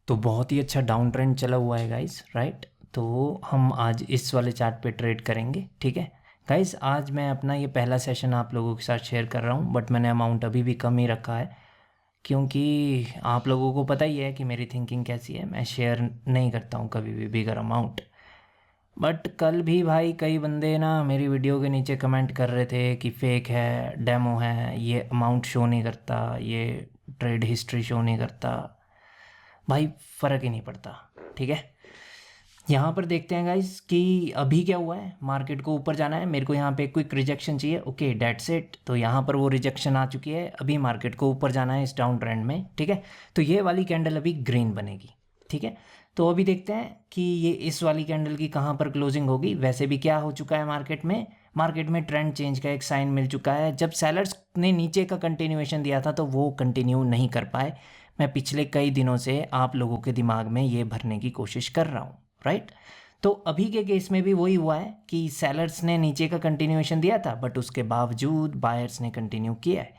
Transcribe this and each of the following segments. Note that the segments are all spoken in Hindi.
तो बहुत ही अच्छा डाउन ट्रेंड चला हुआ है गाइस, राइट। तो हम आज इस वाले चार्ट पे ट्रेड करेंगे, ठीक है गाइस। आज मैं अपना ये पहला सेशन आप लोगों के साथ शेयर कर रहा हूँ, बट मैंने अमाउंट अभी भी कम ही रखा है क्योंकि आप लोगों को पता ही है कि मेरी थिंकिंग कैसी है। मैं शेयर नहीं करता हूँ कभी भी बिगर अमाउंट। बट कल भी भाई कई बंदे ना मेरी वीडियो के नीचे कमेंट कर रहे थे कि फेक है, डेमो है, ये अमाउंट शो नहीं करता, ये ट्रेड हिस्ट्री शो नहीं करता। भाई फ़र्क ही नहीं पड़ता, ठीक है। यहाँ पर देखते हैं गाइस कि अभी क्या हुआ है। मार्केट को ऊपर जाना है, मेरे को यहाँ पे क्विक रिजेक्शन चाहिए, ओके डेट्स इट। तो यहाँ पर वो रिजेक्शन आ चुकी है, अभी मार्केट को ऊपर जाना है इस डाउन ट्रेंड में, ठीक है। तो ये वाली कैंडल अभी ग्रीन बनेगी, ठीक है। तो अभी देखते हैं कि ये इस वाली कैंडल की कहाँ पर क्लोजिंग होगी। वैसे भी क्या हो चुका है मार्केट में ट्रेंड चेंज का एक साइन मिल चुका है। जब सेलर्स ने नीचे का कंटिन्यूएशन दिया था तो वो कंटिन्यू नहीं कर पाए। मैं पिछले कई दिनों से आप लोगों के दिमाग में ये भरने की कोशिश कर रहा हूँ, राइट। तो अभी के केस में भी वही हुआ है कि सेलर्स ने नीचे का कंटिन्यूएशन दिया था, बट उसके बावजूद बायर्स ने कंटिन्यू किया है।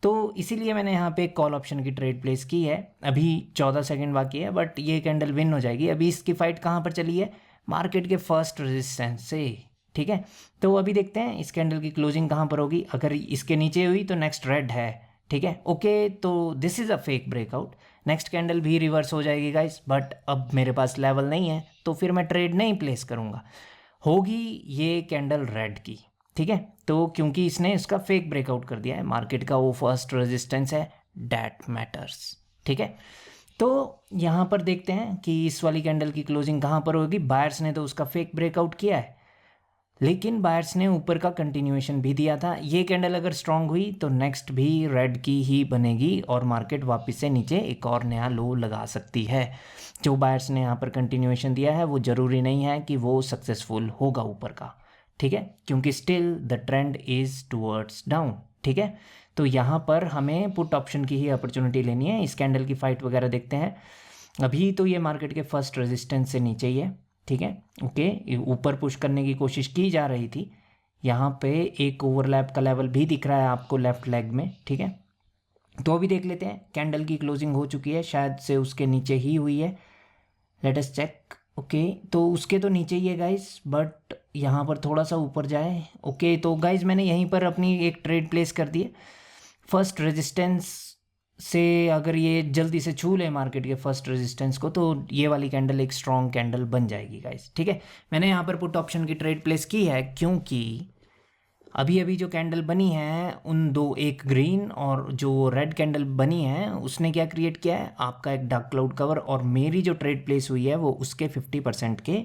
तो इसीलिए मैंने यहाँ पे कॉल ऑप्शन की ट्रेड प्लेस की है। अभी 14 सेकंड बाकी है, बट ये कैंडल विन हो जाएगी। अभी इसकी फाइट कहाँ पर चली है, मार्केट के फर्स्ट रेजिस्टेंस से, ठीक है। तो अभी देखते हैं इस कैंडल की क्लोजिंग कहाँ पर होगी। अगर इसके नीचे हुई तो नेक्स्ट रेड है, ठीक है, ओके। तो this is a fake breakout. Next candle भी रिवर्स हो जाएगी गाइस, बट अब मेरे पास लेवल नहीं है तो फिर मैं ट्रेड नहीं प्लेस करूँगा। होगी ये कैंडल रेड की, ठीक है। तो क्योंकि इसने इसका फेक ब्रेकआउट कर दिया है, मार्केट का वो फर्स्ट रेजिस्टेंस है, डैट मैटर्स, ठीक है। तो यहाँ पर देखते हैं कि इस वाली कैंडल की क्लोजिंग कहाँ पर होगी। बायर्स ने तो उसका फेक ब्रेकआउट किया है, लेकिन बायर्स ने ऊपर का कंटिन्यूएशन भी दिया था। ये कैंडल अगर स्ट्रांग हुई तो नेक्स्ट भी रेड की ही बनेगी और मार्केट वापस से नीचे एक और नया लो लगा सकती है। जो बायर्स ने यहाँ पर कंटिन्यूएशन दिया है वो ज़रूरी नहीं है कि वो सक्सेसफुल होगा ऊपर का, ठीक है, क्योंकि still the trend is towards down, ठीक है। तो यहाँ पर हमें पुट ऑप्शन की ही अपॉर्चुनिटी लेनी है। इस कैंडल की फाइट वगैरह देखते हैं। अभी तो ये मार्केट के फर्स्ट रेजिस्टेंस से नीचे ही है, ठीक है, ओके। ऊपर पुश करने की कोशिश की जा रही थी। यहाँ पे एक ओवरलैप का लेवल भी दिख रहा है आपको लेफ्ट लेग में, ठीक है। तो अभी देख लेते हैं, कैंडल की क्लोजिंग हो चुकी है, शायद से उसके नीचे ही हुई है। Let us check, okay. तो उसके तो नीचे ही है गाइस, बट यहाँ पर थोड़ा सा ऊपर जाए, ओके। तो गाइस मैंने यहीं पर अपनी एक ट्रेड प्लेस कर दी है। फर्स्ट रेजिस्टेंस से अगर ये जल्दी से छू ले मार्केट के फर्स्ट रेजिस्टेंस को तो ये वाली कैंडल एक स्ट्रॉन्ग कैंडल बन जाएगी गाइस, ठीक है। मैंने यहाँ पर पुट ऑप्शन की ट्रेड प्लेस की है क्योंकि अभी अभी जो कैंडल बनी है उन दो, एक ग्रीन और जो रेड कैंडल बनी है, उसने क्या क्रिएट किया है, आपका एक डार्क क्लाउड कवर। और मेरी जो ट्रेड प्लेस हुई है वो उसके 50% के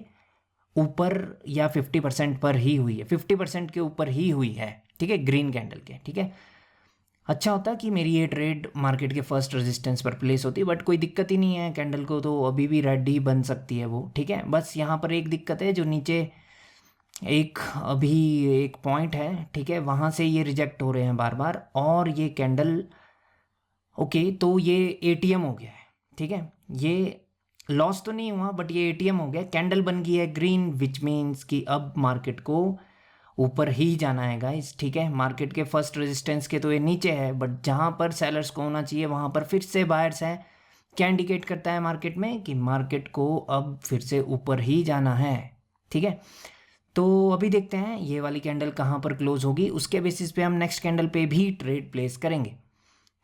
ऊपर या 50% पर ही हुई है, 50% के ऊपर ही हुई है, ठीक है, ग्रीन कैंडल के, ठीक है। अच्छा होता कि मेरी ये ट्रेड मार्केट के फर्स्ट रेजिस्टेंस पर प्लेस होती, बट कोई दिक्कत ही नहीं है कैंडल को, तो अभी भी रेड ही बन सकती है वो, ठीक है। बस यहाँ पर एक दिक्कत है, जो नीचे एक अभी एक पॉइंट है, ठीक है, वहाँ से ये रिजेक्ट हो रहे हैं बार बार। और ये कैंडल, ओके, तो ये एटीएम हो गया है, ठीक है। ये लॉस तो नहीं हुआ बट ये एटीएम हो गया, कैंडल बन गई है ग्रीन, विच मीन्स कि अब मार्केट को ऊपर ही जाना है गाइस, ठीक है। मार्केट के फर्स्ट रेजिस्टेंस के तो ये नीचे है, बट जहाँ पर सेलर्स को होना चाहिए वहाँ पर फिर से बायर्स हैं। क्या इंडिकेट करता है मार्केट में कि मार्केट को अब फिर से ऊपर ही जाना है, ठीक है। तो अभी देखते हैं ये वाली कैंडल कहाँ पर क्लोज होगी, उसके बेसिस पे हम नेक्स्ट कैंडल पे भी ट्रेड प्लेस करेंगे,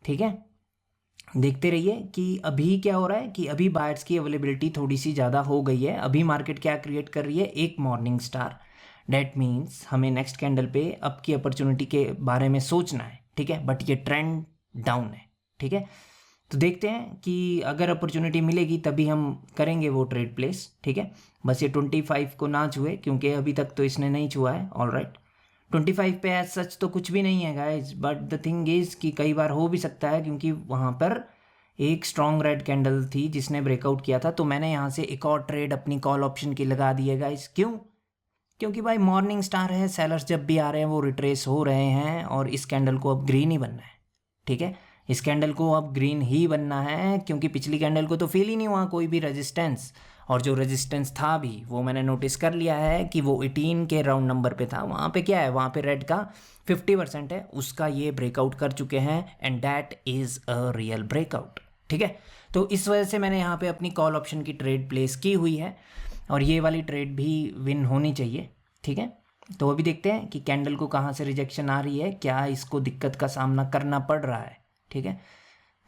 ठीक है। देखते रहिए कि अभी क्या हो रहा है कि अभी बायर्स की अवेलेबिलिटी थोड़ी सी ज़्यादा हो गई है। अभी मार्केट क्या क्रिएट कर रही है, एक मॉर्निंग स्टार। डैट मीन्स हमें नेक्स्ट कैंडल पे अप की अपॉर्चुनिटी के बारे में सोचना है, ठीक है, बट ये ट्रेंड डाउन है, ठीक है। तो देखते हैं कि अगर अपॉर्चुनिटी मिलेगी तभी हम करेंगे वो ट्रेड प्लेस, ठीक है। बस ये 25 को ना छुए क्योंकि अभी तक तो इसने नहीं छुआ है, ऑल राइट। 25 पे एज सच तो कुछ भी नहीं है guys, but the thing is कि कई बार हो भी सकता है क्योंकि वहाँ पर एक स्ट्रॉन्ग रेड कैंडल थी जिसने ब्रेकआउट किया था। तो मैंने यहाँ से एक और ट्रेड अपनी कॉल ऑप्शन की लगा दी है गाइज। क्यों? क्योंकि भाई मॉर्निंग स्टार है, सेलर्स जब भी आ रहे हैं वो रिट्रेस हो रहे हैं और इस कैंडल को अब ग्रीन ही बनना है, ठीक है। इस कैंडल को अब ग्रीन ही बनना है क्योंकि पिछली कैंडल को तो फील ही नहीं हुआ कोई भी रेजिस्टेंस, और जो रेजिस्टेंस था भी वो मैंने नोटिस कर लिया है कि वो 18 के राउंड नंबर पे था। वहाँ पे क्या है, वहाँ पे रेड का 50% है, उसका ये ब्रेकआउट कर चुके हैं and that is a real breakout, ठीक है। तो इस वजह से मैंने यहाँ पे अपनी कॉल ऑप्शन की ट्रेड प्लेस की हुई है और ये वाली ट्रेड भी विन होनी चाहिए, ठीक है। तो अभी देखते हैं कि कैंडल को कहाँ से रिजेक्शन आ रही है, क्या इसको दिक्कत का सामना करना पड़ रहा है, ठीक है।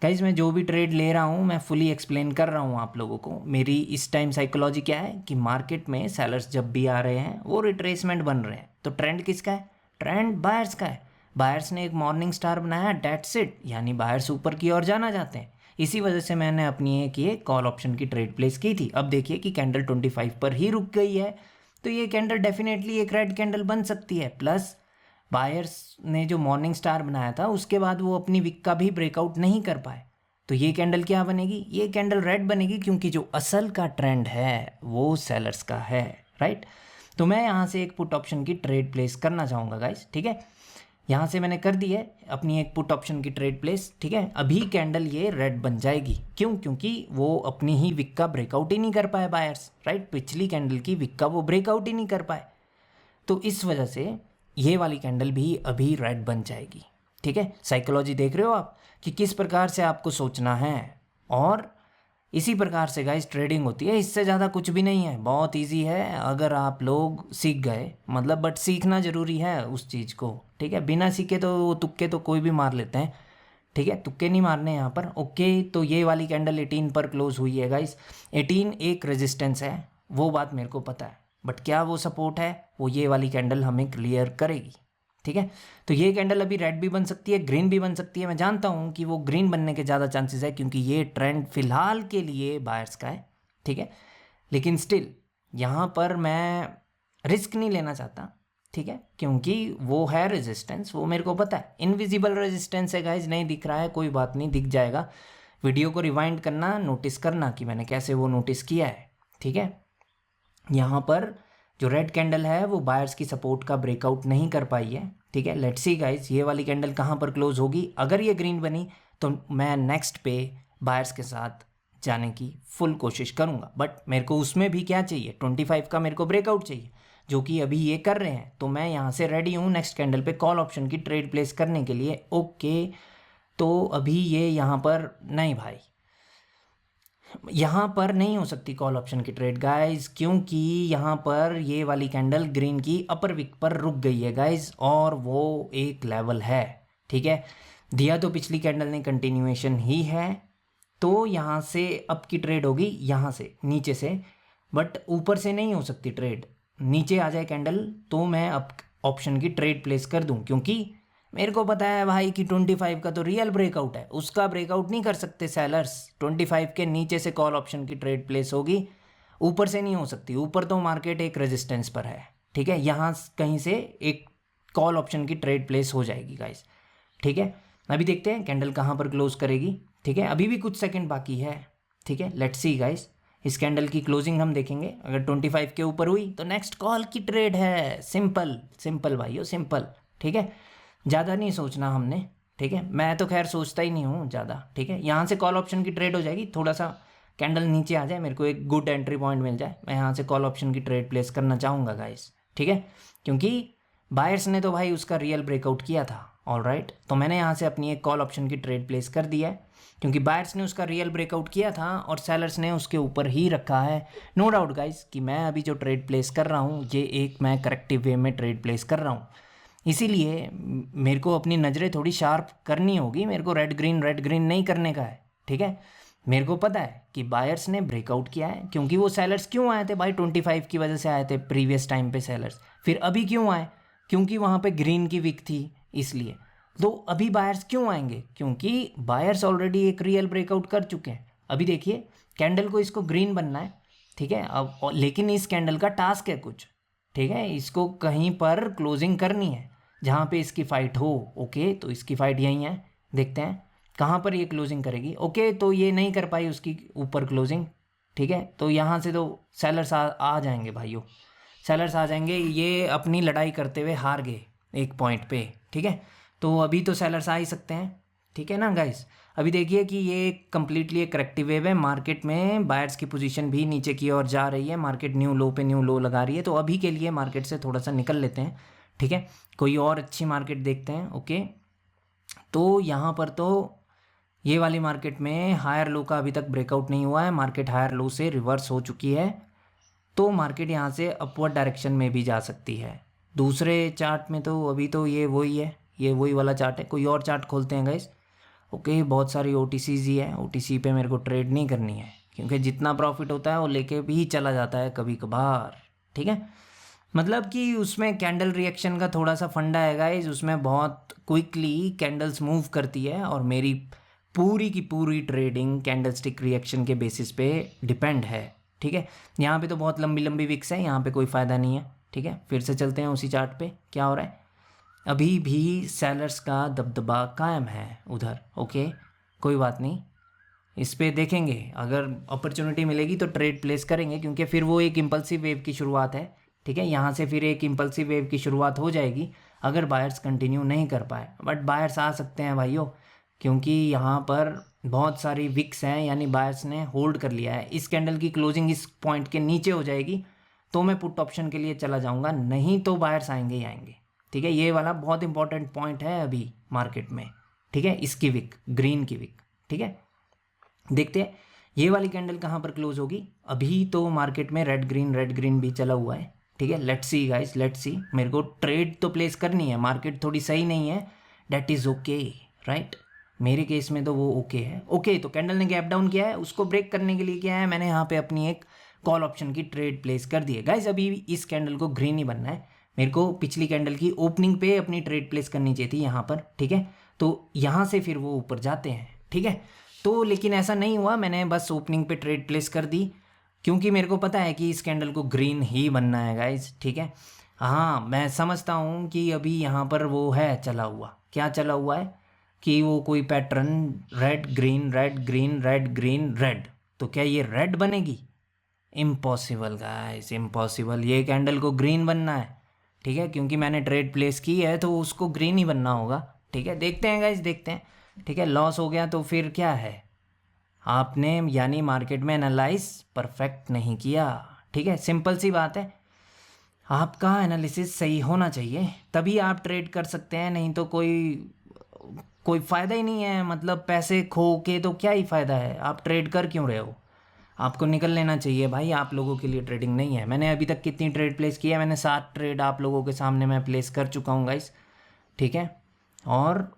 गाइस मैं जो भी ट्रेड ले रहा हूँ मैं फुली एक्सप्लेन कर रहा हूँ आप लोगों को। मेरी इस टाइम साइकोलॉजी क्या है कि मार्केट में सेलर्स जब भी आ रहे हैं वो रिट्रेसमेंट बन रहे हैं, तो ट्रेंड किसका है? ट्रेंड बायर्स का है। बायर्स ने एक मॉर्निंग स्टार बनाया, डेट्स इट, यानी बायर्स ऊपर की ओर जाना चाहते हैं। इसी वजह से मैंने अपनी एक ये कॉल ऑप्शन की ट्रेड प्लेस की थी। अब देखिए कि कैंडल 25 पर ही रुक गई है, तो ये कैंडल डेफिनेटली एक रेड कैंडल बन सकती है। प्लस बायर्स ने जो मॉर्निंग स्टार बनाया था उसके बाद वो अपनी विक का भी ब्रेकआउट नहीं कर पाए, तो ये कैंडल क्या बनेगी? ये कैंडल रेड बनेगी, क्योंकि जो असल का ट्रेंड है वो सेलर्स का है, राइट। तो मैं यहाँ से एक पुट ऑप्शन की ट्रेड प्लेस करना चाहूँगा गाइस, ठीक है। यहाँ से मैंने कर दी है अपनी एक पुट ऑप्शन की ट्रेड प्लेस, ठीक है। अभी कैंडल ये रेड बन जाएगी, क्यों? क्योंकि वो अपनी ही विक का ब्रेकआउट ही नहीं कर पाए बायर्स, राइट। पिछली कैंडल की विक का वो ब्रेकआउट ही नहीं कर पाए, तो इस वजह से ये वाली कैंडल भी अभी रेड बन जाएगी, ठीक है। साइकोलॉजी देख रहे हो आप कि किस प्रकार से आपको सोचना है, और इसी प्रकार से गाइस ट्रेडिंग होती है। इससे ज़्यादा कुछ भी नहीं है, बहुत इजी है अगर आप लोग सीख गए, मतलब बट सीखना ज़रूरी है उस चीज़ को, ठीक है। बिना सीखे तो वो तुक्के तो कोई भी मार लेते हैं, ठीक है, तुक्के नहीं मारने यहाँ पर। ओके, तो ये वाली कैंडल 18 पर क्लोज हुई है गाइस। 18 एक रेजिस्टेंस है, वो बात मेरे को पता है, बट क्या वो सपोर्ट है? वो ये वाली कैंडल हमें क्लियर करेगी, ठीक है। तो ये कैंडल अभी रेड भी बन सकती है, ग्रीन भी बन सकती है। मैं जानता हूँ कि वो ग्रीन बनने के ज़्यादा चांसेस है, क्योंकि ये ट्रेंड फिलहाल के लिए बायर्स का है, ठीक है। लेकिन स्टिल यहाँ पर मैं रिस्क नहीं लेना चाहता, ठीक है, क्योंकि वो है रेजिस्टेंस, वो मेरे को पता है। इनविजिबल रेजिस्टेंस है गाइज, नहीं दिख रहा है, कोई बात नहीं, दिख जाएगा। वीडियो को रिवाइंड करना, नोटिस करना कि मैंने कैसे वो नोटिस किया है, ठीक है। यहाँ पर जो रेड कैंडल है वो बायर्स की सपोर्ट का ब्रेकआउट नहीं कर पाई है, ठीक है। लेट्स सी गाइस ये वाली कैंडल कहाँ पर क्लोज होगी। अगर ये ग्रीन बनी तो मैं नेक्स्ट पे बायर्स के साथ जाने की फुल कोशिश करूँगा, बट मेरे को उसमें भी क्या चाहिए? 25 का मेरे को ब्रेकआउट चाहिए, जो कि अभी ये कर रहे हैं। तो मैं यहाँ से रेडी हूँ नेक्स्ट कैंडल पे कॉल ऑप्शन की ट्रेड प्लेस करने के लिए। ओके, तो अभी ये यहाँ पर नहीं भाई, यहाँ पर नहीं हो सकती कॉल ऑप्शन की ट्रेड गाइस, क्योंकि यहाँ पर ये वाली कैंडल ग्रीन की अपर विक पर रुक गई है गाइस, और वो एक लेवल है, ठीक है। दिया तो पिछली कैंडल ने कंटिन्यूएशन ही है, तो यहाँ से अप की ट्रेड होगी, यहाँ से नीचे से, बट ऊपर से नहीं हो सकती ट्रेड। नीचे आ जाए कैंडल तो मैं अप ऑप्शन की ट्रेड प्लेस कर दूँ, क्योंकि मेरे को पता है भाई कि 25 का तो रियल ब्रेकआउट है, उसका ब्रेकआउट नहीं कर सकते सेलर्स। 25 के नीचे से कॉल ऑप्शन की ट्रेड प्लेस होगी, ऊपर से नहीं हो सकती। ऊपर तो मार्केट एक रेजिस्टेंस पर है, ठीक है, यहाँ कहीं से एक कॉल ऑप्शन की ट्रेड प्लेस हो जाएगी गाइस, ठीक है। अभी देखते हैं कैंडल कहाँ पर क्लोज करेगी, ठीक है। अभी भी कुछ सेकेंड बाकी है, ठीक है। लेट्स सी गाइस, इस कैंडल की क्लोजिंग हम देखेंगे। अगर 25 के ऊपर हुई तो नेक्स्ट कॉल की ट्रेड है। सिंपल सिंपल भाइयों, सिंपल, ठीक है। ज़्यादा नहीं सोचना हमने, ठीक है। मैं तो खैर सोचता ही नहीं हूँ ज़्यादा, ठीक है। यहाँ से कॉल ऑप्शन की ट्रेड हो जाएगी, थोड़ा सा कैंडल नीचे आ जाए, मेरे को एक गुड एंट्री पॉइंट मिल जाए, मैं यहाँ से कॉल ऑप्शन की ट्रेड प्लेस करना चाहूँगा गाइस, ठीक है। क्योंकि बायर्स ने तो भाई उसका रियल ब्रेकआउट किया था, ऑलराइट। तो मैंने यहाँ से अपनी एक कॉल ऑप्शन की ट्रेड प्लेस कर दी है, क्योंकि बायर्स ने उसका रियल ब्रेकआउट किया था और सेलर्स ने उसके ऊपर ही रखा है। नो डाउट गाइस कि मैं अभी जो ट्रेड प्लेस कर रहा हूँ ये एक मैं करेक्टिव वे में ट्रेड प्लेस कर रहा हूँ, इसीलिए मेरे को अपनी नज़रें थोड़ी शार्प करनी होगी। मेरे को रेड ग्रीन नहीं करने का है, ठीक है। मेरे को पता है कि बायर्स ने ब्रेकआउट किया है, क्योंकि वो सेलर्स क्यों आए थे भाई? 25 की वजह से आए थे प्रीवियस टाइम पे सेलर्स। फिर अभी क्यों आए? क्योंकि वहाँ पे ग्रीन की विक थी, इसलिए। तो अभी बायर्स क्यों आएंगे? क्योंकि बायर्स ऑलरेडी एक रियल ब्रेकआउट कर चुके हैं। अभी देखिए कैंडल को इसको ग्रीन बनना है, ठीक है। अब लेकिन इस कैंडल का टास्क है कुछ, ठीक है। इसको कहीं पर क्लोजिंग करनी है जहाँ पे इसकी फ़ाइट हो। ओके, तो इसकी फ़ाइट यहीं है, देखते हैं कहाँ पर ये क्लोजिंग करेगी। ओके, तो ये नहीं कर पाई उसकी ऊपर क्लोजिंग, ठीक है। तो यहाँ से तो सेलर्स आ जाएंगे भाइयों, सेलर्स आ जाएंगे। ये अपनी लड़ाई करते हुए हार गए एक पॉइंट पे, ठीक है। तो अभी तो सेलर्स आ ही सकते हैं, ठीक है ना गाइस। अभी देखिए कि ये कम्प्लीटली एक करेक्टिव वेव है। मार्केट में बायर्स की पोजीशन भी नीचे की ओर जा रही है, मार्केट न्यू लो पे न्यू लो लगा रही है। तो अभी के लिए मार्केट से थोड़ा सा निकल लेते हैं, ठीक है। कोई और अच्छी मार्केट देखते हैं। ओके, तो यहाँ पर तो ये वाली मार्केट में हायर लो का अभी तक ब्रेकआउट नहीं हुआ है, मार्केट हायर लो से रिवर्स हो चुकी है, तो मार्केट यहाँ से अपवर्ड डायरेक्शन में भी जा सकती है। दूसरे चार्ट में तो अभी तो ये वही है, ये वही वाला चार्ट है। कोई और चार्ट खोलते हैं गाइस। ओके, बहुत सारी OTCs ही है, OTC पे मेरे को ट्रेड नहीं करनी है, क्योंकि जितना प्रॉफिट होता है वो लेके भी चला जाता है कभी कभार, ठीक है। मतलब कि उसमें कैंडल रिएक्शन का थोड़ा सा फंडा है गाइस, उसमें बहुत क्विकली कैंडल्स मूव करती है, और मेरी पूरी की पूरी ट्रेडिंग कैंडल स्टिक रिएक्शन के बेसिस पे डिपेंड है, ठीक है। यहाँ पे तो बहुत लंबी लंबी विक्स है, यहाँ पे कोई फ़ायदा नहीं है, ठीक है। फिर से चलते हैं उसी चार्ट पे, क्या हो रहा है। अभी भी सेलर्स का दबदबा कायम है उधर, ओके, कोई बात नहीं। इस पे देखेंगे, अगर अपॉर्चुनिटी मिलेगी तो ट्रेड प्लेस करेंगे, क्योंकि फिर वो एक इम्पल्सिव वेव की शुरुआत है, ठीक है। यहाँ से फिर एक इम्पल्सिव वेव की शुरुआत हो जाएगी अगर बायर्स कंटिन्यू नहीं कर पाए, बट बायर्स आ सकते हैं भाइयों, क्योंकि यहाँ पर बहुत सारी विक्स हैं, यानी बायर्स ने होल्ड कर लिया है। इस कैंडल की क्लोजिंग इस पॉइंट के नीचे हो जाएगी तो मैं पुट ऑप्शन के लिए चला जाऊँगा, नहीं तो बायर्स आएंगे ही आएंगे, ठीक है। ये वाला बहुत इंपॉर्टेंट पॉइंट है अभी मार्केट में, ठीक है। इसकी विक, ग्रीन की विक, ठीक है। देखते हैं ये वाली कैंडल कहाँ पर क्लोज होगी। अभी तो मार्केट में रेड ग्रीन भी चला हुआ है, ठीक है। Let's see guys, let's see. मेरे को ट्रेड तो प्लेस करनी है, मार्केट थोड़ी सही नहीं है, डेट इज़ ओके, राइट। मेरे केस में तो वो ओके है। ओके, तो कैंडल ने गैप डाउन किया है, उसको ब्रेक करने के लिए क्या है, मैंने यहाँ पे अपनी एक कॉल ऑप्शन की ट्रेड प्लेस कर दी है गाइस। अभी इस कैंडल को ग्रीन ही बनना है, मेरे को पिछली कैंडल की ओपनिंग पे अपनी ट्रेड प्लेस करनी चाहिए थी यहाँ पर, ठीक है। तो यहाँ से फिर वो ऊपर जाते हैं, ठीक है। तो लेकिन ऐसा नहीं हुआ, मैंने बस ओपनिंग पे ट्रेड प्लेस कर दी, क्योंकि मेरे को पता है कि इस कैंडल को ग्रीन ही बनना है गाइस, ठीक है। हाँ, मैं समझता हूँ कि अभी यहाँ पर वो है चला हुआ, क्या चला हुआ है कि वो कोई pattern red green red green red green red, तो क्या ये रेड बनेगी? Impossible guys, impossible. ये कैंडल को ग्रीन बनना है, ठीक है, क्योंकि मैंने ट्रेड प्लेस की है तो उसको ग्रीन ही बनना होगा, ठीक है। देखते हैं गाइस, देखते हैं, ठीक है। लॉस हो गया तो फिर क्या है, आपने यानी मार्केट में एनालाइज परफेक्ट नहीं किया, ठीक है। सिंपल सी बात है, आपका एनालिसिस सही होना चाहिए तभी आप ट्रेड कर सकते हैं, नहीं तो कोई कोई फ़ायदा ही नहीं है। मतलब पैसे खो के तो क्या ही फ़ायदा है, आप ट्रेड कर क्यों रहे हो। आपको निकल लेना चाहिए भाई, आप लोगों के लिए ट्रेडिंग नहीं है। मैंने अभी तक कितनी ट्रेड प्लेस की है, मैंने 7 ट्रेड आप लोगों के सामने मैं प्लेस कर चुका हूँ गाइस, ठीक है। और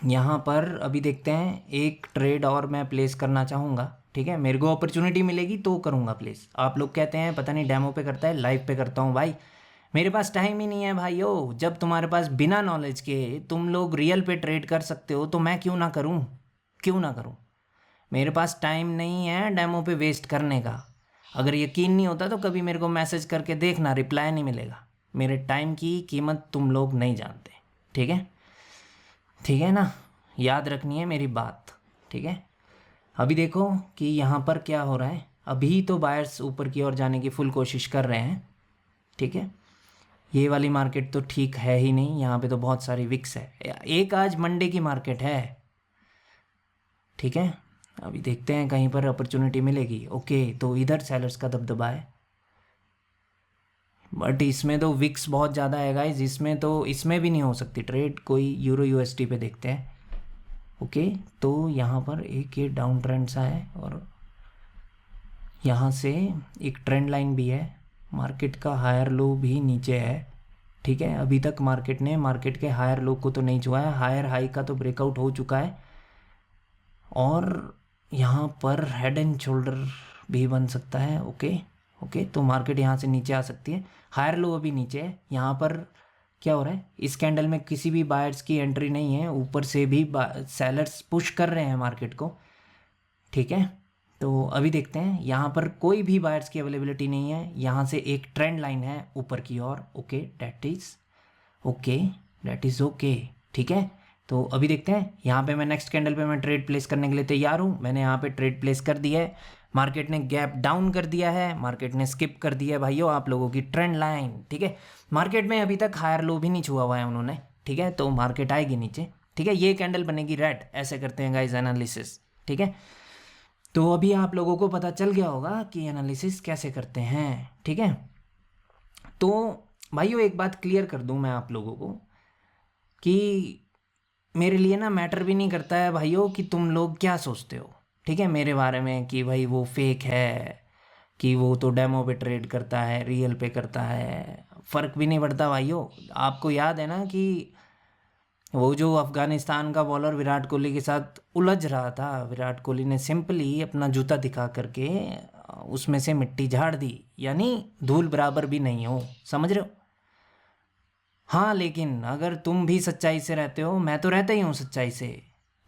यहाँ पर अभी देखते हैं, एक ट्रेड और मैं प्लेस करना चाहूँगा, ठीक है। मेरे को अपॉर्चुनिटी मिलेगी तो करूँगा प्लेस। आप लोग कहते हैं पता नहीं डेमो पे करता है, लाइव पे करता हूँ भाई। मेरे पास टाइम ही नहीं है भाइयों। जब तुम्हारे पास बिना नॉलेज के तुम लोग रियल पे ट्रेड कर सकते हो तो मैं क्यों ना करूँ, क्यों ना करूँ। मेरे पास टाइम नहीं है डेमो पे वेस्ट करने का। अगर यकीन नहीं होता तो कभी मेरे को मैसेज करके देखना, रिप्लाई नहीं मिलेगा। मेरे टाइम की कीमत तुम लोग नहीं जानते, ठीक है, ठीक है ना, याद रखनी है मेरी बात, ठीक है। अभी देखो कि यहाँ पर क्या हो रहा है। अभी तो बायर्स ऊपर की ओर जाने की फुल कोशिश कर रहे हैं, ठीक है। ये वाली मार्केट तो ठीक है ही नहीं, यहाँ पे तो बहुत सारी विक्स है। एक आज मंडे की मार्केट है, ठीक है। अभी देखते हैं कहीं पर अपॉर्चुनिटी मिलेगी। ओके, तो इधर सेलर्स का दबदबा है, बट इसमें तो विक्स बहुत ज़्यादा है गाइस, इसमें तो इसमें भी नहीं हो सकती ट्रेड। कोई यूरो USD पे देखते हैं। ओके, तो यहाँ पर एक ये डाउन ट्रेंड सा है, और यहाँ से एक ट्रेंड लाइन भी है। मार्केट का हायर लो भी नीचे है, ठीक है। अभी तक मार्केट ने मार्केट के हायर लो को तो नहीं छुआ है, हायर हाई का तो ब्रेकआउट हो चुका है, और यहाँ पर हेड एंड शोल्डर भी बन सकता है। ओके ओके, तो मार्केट यहाँ से नीचे आ सकती है। हायर लो अभी नीचे है। यहाँ पर क्या हो रहा है, इस कैंडल में किसी भी बायर्स की एंट्री नहीं है, ऊपर से भी सेलर्स पुश कर रहे हैं मार्केट को, ठीक है। तो अभी देखते हैं, यहाँ पर कोई भी बायर्स की अवेलेबिलिटी नहीं है। यहाँ से एक ट्रेंड लाइन है ऊपर की ओर। ओके, दैट इज़ ओके, ठीक है। तो अभी देखते हैं, यहाँ पे मैं नेक्स्ट कैंडल पे मैं ट्रेड प्लेस करने के लिए तैयार हूँ। मैंने यहाँ पे ट्रेड प्लेस कर दिया है। मार्केट ने गैप डाउन कर दिया है, मार्केट ने स्किप कर दिया है भाइयों आप लोगों की ट्रेंड लाइन, ठीक है। मार्केट में अभी तक हायर लो भी नहीं छुआ हुआ है उन्होंने, ठीक है। तो मार्केट आएगी नीचे, ठीक है। ये कैंडल बनेगी रेड, ऐसे करते हैं गाइस एनालिसिस, ठीक है। तो अभी आप लोगों को पता चल गया होगा कि एनालिसिस कैसे करते हैं, ठीक है। तो भाइयों एक बात क्लियर कर दूं मैं आप लोगों को कि मेरे लिए ना मैटर भी नहीं करता है भाइयों कि तुम लोग क्या सोचते हो, ठीक है, मेरे बारे में, कि भाई वो फेक है, कि वो तो डेमो पे ट्रेड करता है, रियल पे करता है, फ़र्क भी नहीं पड़ता भाइयों। आपको याद है ना कि वो जो अफगानिस्तान का बॉलर विराट कोहली के साथ उलझ रहा था, विराट कोहली ने सिंपली अपना जूता दिखा करके उसमें से मिट्टी झाड़ दी, यानी धूल बराबर भी नहीं हो, समझ रहे हो। हाँ, लेकिन अगर तुम भी सच्चाई से रहते हो, मैं तो रहता ही हूँ सच्चाई से,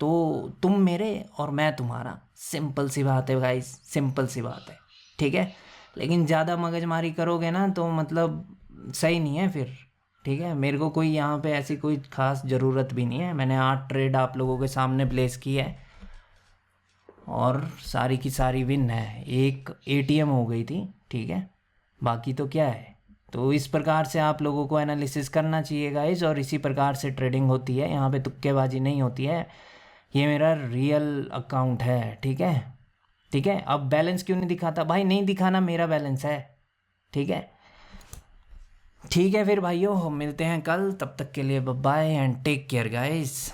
तो तुम मेरे और मैं तुम्हारा, सिंपल सी बात है गाइस, सिंपल सी बात है, ठीक है। लेकिन ज़्यादा मगजमारी करोगे ना तो मतलब सही नहीं है फिर, ठीक है। मेरे को कोई यहाँ पे ऐसी कोई ख़ास ज़रूरत भी नहीं है, मैंने 8 ट्रेड आप लोगों के सामने प्लेस की है और सारी की सारी विन है, एक एटीएम हो गई थी, ठीक है, बाकी तो क्या है। तो इस प्रकार से आप लोगों को एनालिसिस करना चाहिए गाइस, और इसी प्रकार से ट्रेडिंग होती है, यहाँ पे तुक्केबाजी नहीं होती है। ये मेरा रियल अकाउंट है, ठीक है, ठीक है। अब बैलेंस क्यों नहीं दिखाता भाई, नहीं दिखाना, मेरा बैलेंस है, ठीक है। ठीक है फिर भाइयों, हम मिलते हैं कल, तब तक के लिए bye and take care guys.